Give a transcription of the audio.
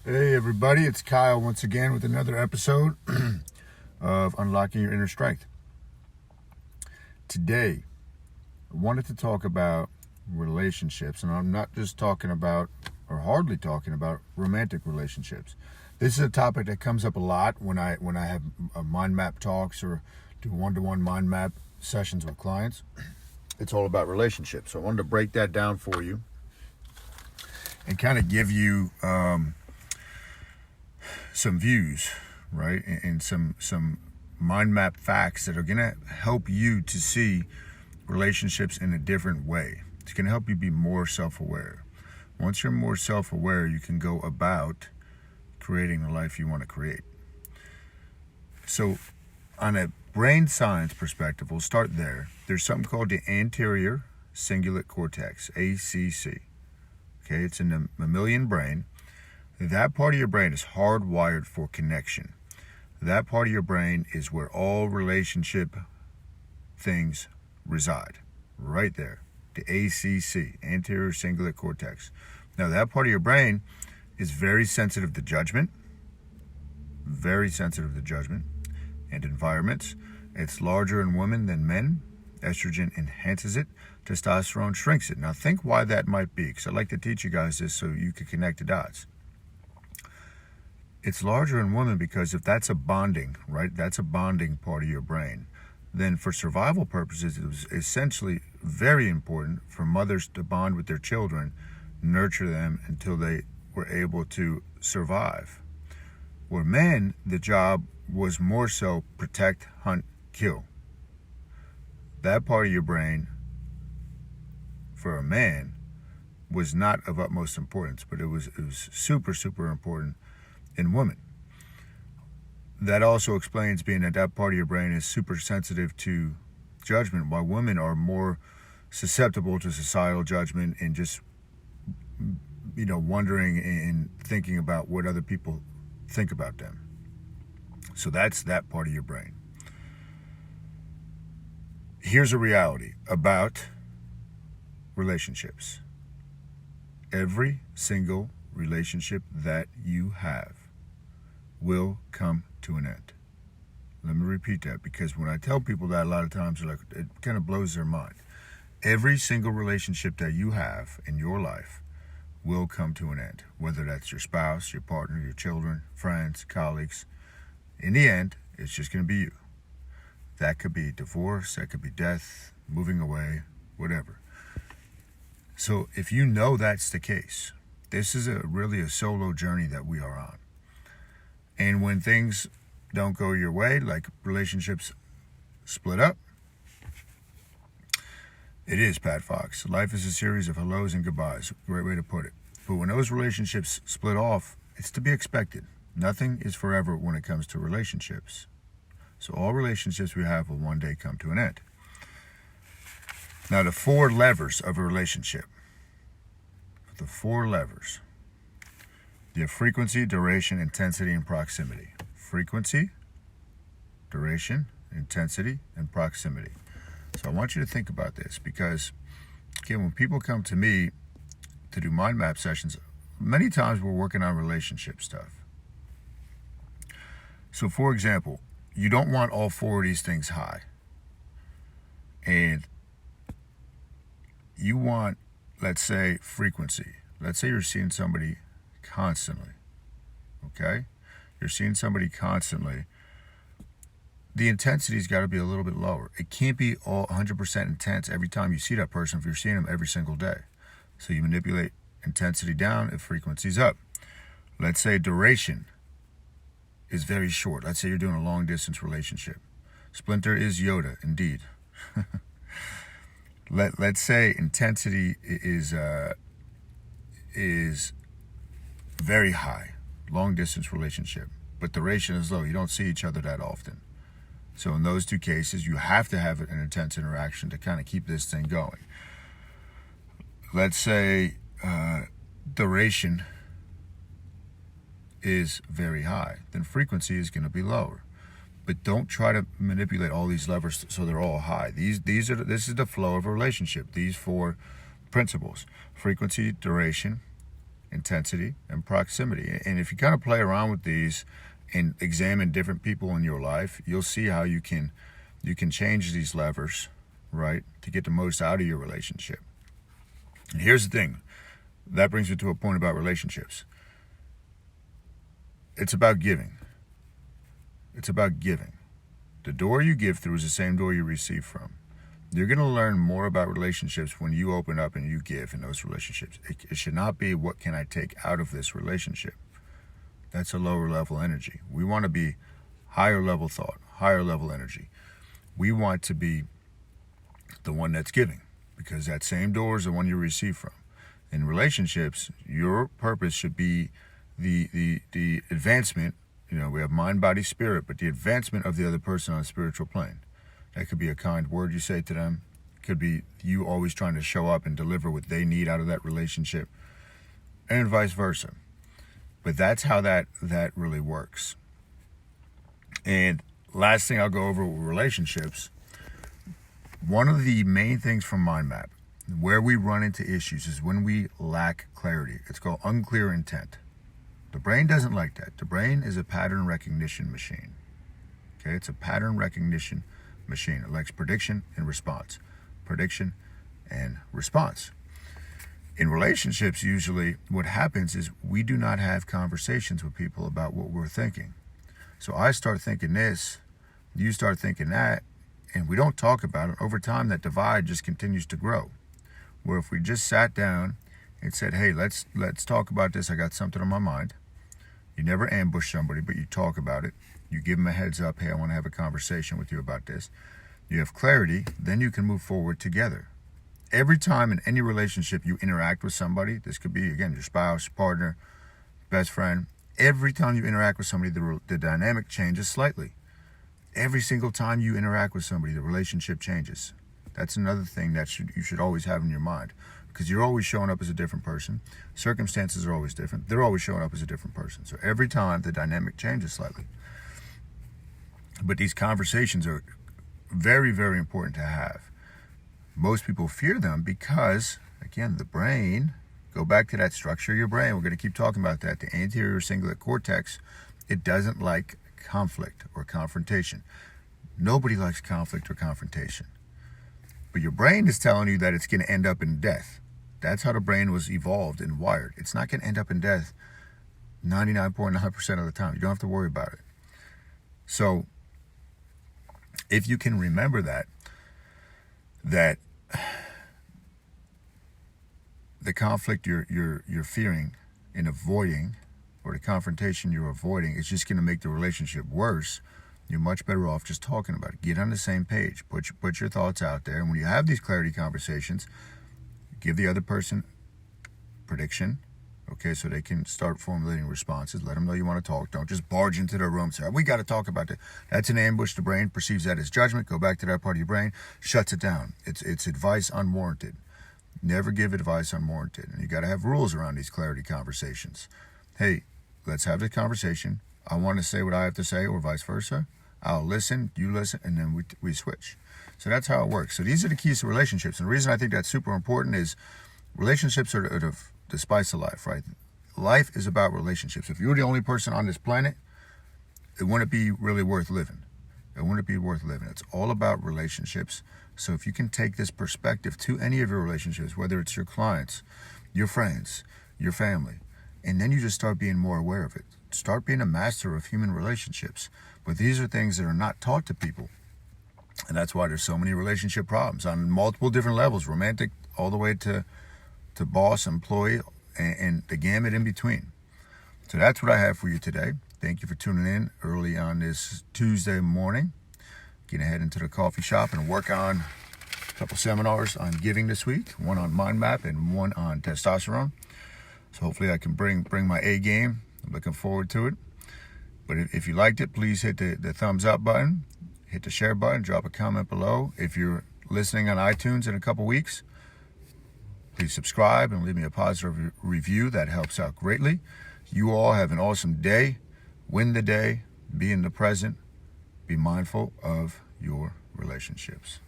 Hey everybody, it's Kyle once again with another episode of Unlocking Your Inner Strength. Today, I wanted to talk about relationships, and I'm not just talking about, or hardly talking about, romantic relationships. This is a topic that comes up a lot when I have mind map talks or do one-to-one mind map sessions with clients. It's all about relationships. So I wanted to break that down for you and kind of give you some views, right, and some mind map facts that are going to help you to see relationships in a different way. It's going to help you be more self-aware. Once you're more self-aware, you can go about creating the life you want to create. So on a brain science perspective, we'll start there. There's something called the anterior cingulate cortex, ACC. Okay, it's in the mammalian brain. That part of your brain is hardwired for connection. That part of your brain is where all relationship things reside. Right there. The ACC, anterior cingulate cortex. Now that part of your brain is very sensitive to judgment. Very sensitive to judgment and environments. It's larger in women than men. Estrogen enhances it. Testosterone shrinks it. Now think why that might be, because I like to teach you guys this so you can connect the dots. It's larger in women because if that's a bonding, right, that's a bonding part of your brain, then for survival purposes, it was essentially very important for mothers to bond with their children, nurture them until they were able to survive. Where men, the job was more so protect, hunt, kill. That part of your brain, for a man, was not of utmost importance, but it was super, super important in women. That also explains being that part of your brain is super sensitive to judgment, while women are more susceptible to societal judgment and just, wondering and thinking about what other people think about them. So that's that part of your brain. Here's a reality about relationships. Every single relationship that you have will come to an end. Let me repeat that, because when I tell people that, a lot of times it kind of blows their mind. Every single relationship that you have in your life will come to an end, whether that's your spouse, your partner, your children, friends, colleagues. In the end, it's just going to be you. That could be divorce, that could be death, moving away, whatever. So if you know that's the case, this is really a solo journey that we are on. And when things don't go your way, like relationships split up, it is, Pat Fox. Life is a series of hellos and goodbyes. Great way to put it. But when those relationships split off, it's to be expected. Nothing is forever when it comes to relationships. So all relationships we have will one day come to an end. Now the 4 levers of a relationship. The 4 levers. You have frequency, duration, intensity, and proximity. Frequency, duration, intensity, and proximity. So I want you to think about this, because, again, when people come to me to do mind map sessions, many times we're working on relationship stuff. So, for example, you don't want all 4 of these things high. And you want, let's say, frequency. Let's say you're seeing somebody constantly, okay? You're seeing somebody constantly. The intensity's got to be a little bit lower. It can't be all 100% intense every time you see that person if you're seeing them every single day. So you manipulate intensity down if frequency's up. Let's say duration is very short. Let's say you're doing a long-distance relationship. Splinter is Yoda, indeed. Let's say intensity is very high, long-distance relationship, but duration is low. You don't see each other that often. So in those 2 cases, you have to have an intense interaction to kind of keep this thing going. Let's say duration is very high, then frequency is going to be lower. But don't try to manipulate all these levers so they're all high. This is the flow of a relationship. These 4 principles: frequency, duration, intensity, and proximity. And if you kind of play around with these and examine different people in your life, you'll see how you can change these levers, right, to get the most out of your relationship. And here's the thing. That brings me to a point about relationships. It's about giving. It's about giving. The door you give through is the same door you receive from. You're going to learn more about relationships when you open up and you give in those relationships. It should not be, what can I take out of this relationship? That's a lower level energy. We want to be higher level thought, higher level energy. We want to be the one that's giving, because that same door is the one you receive from. In relationships, your purpose should be the advancement. You know, we have mind, body, spirit, but the advancement of the other person on a spiritual plane. That could be a kind word you say to them. It could be you always trying to show up and deliver what they need out of that relationship, and vice versa. But that's how that really works. And last thing I'll go over with relationships, one of the main things from Mind Map, where we run into issues, is when we lack clarity. It's called unclear intent. The brain doesn't like that. The brain is a pattern recognition machine. Okay, it's a pattern recognition machine. It likes prediction and response. Prediction and response. In relationships, usually what happens is we do not have conversations with people about what we're thinking. So I start thinking this, you start thinking that, and we don't talk about it. Over time, that divide just continues to grow. Where if we just sat down and said, hey, let's talk about this. I got something on my mind. You never ambush somebody, but you talk about it. You give them a heads up. Hey, I want to have a conversation with you about this. You have clarity. Then you can move forward together. Every time in any relationship you interact with somebody, this could be, again, your spouse, partner, best friend. Every time you interact with somebody, the dynamic changes slightly. Every single time you interact with somebody, the relationship changes. That's another thing that you should always have in your mind, because you're always showing up as a different person. Circumstances are always different. They're always showing up as a different person. So every time the dynamic changes slightly. But these conversations are very, very important to have. Most people fear them because, again, the brain, go back to that structure of your brain. We're going to keep talking about that. The anterior cingulate cortex, it doesn't like conflict or confrontation. Nobody likes conflict or confrontation. But your brain is telling you that it's going to end up in death. That's how the brain was evolved and wired. It's not going to end up in death 99.9% of the time. You don't have to worry about it. So if you can remember that the conflict you're fearing and avoiding, or the confrontation you're avoiding, is just going to make the relationship worse, you're much better off just talking about it. Get on the same page. Put your thoughts out there. And when you have these clarity conversations, give the other person prediction, okay, so they can start formulating responses. Let them know you want to talk. Don't just barge into their room and say, we got to talk about that. That's an ambush. The brain perceives that as judgment. Go back to that part of your brain, shuts it down. It's advice unwarranted. Never give advice unwarranted. And you got to have rules around these clarity conversations. Hey, let's have the conversation. I want to say what I have to say, or vice versa. I'll listen, you listen, and then we switch. So that's how it works. So these are the keys to relationships. And the reason I think that's super important is relationships are the spice of life, right? Life is about relationships. If you were the only person on this planet, it wouldn't be really worth living. It wouldn't be worth living. It's all about relationships. So if you can take this perspective to any of your relationships, whether it's your clients, your friends, your family, and then you just start being more aware of it. Start being a master of human relationships. But these are things that are not taught to people. And that's why there's so many relationship problems on multiple different levels, romantic all the way to boss, employee, and the gamut in between. So that's what I have for you today. Thank you for tuning in early on this Tuesday morning. Get ahead into the coffee shop and work on a couple seminars on giving this week, one on mind map and one on testosterone. So hopefully I can bring my A game. I'm looking forward to it. But if you liked it, please hit the thumbs up button, hit the share button, drop a comment below. If you're listening on iTunes in a couple weeks, please subscribe and leave me a positive review. That helps out greatly. You all have an awesome day. Win the day. Be in the present. Be mindful of your relationships.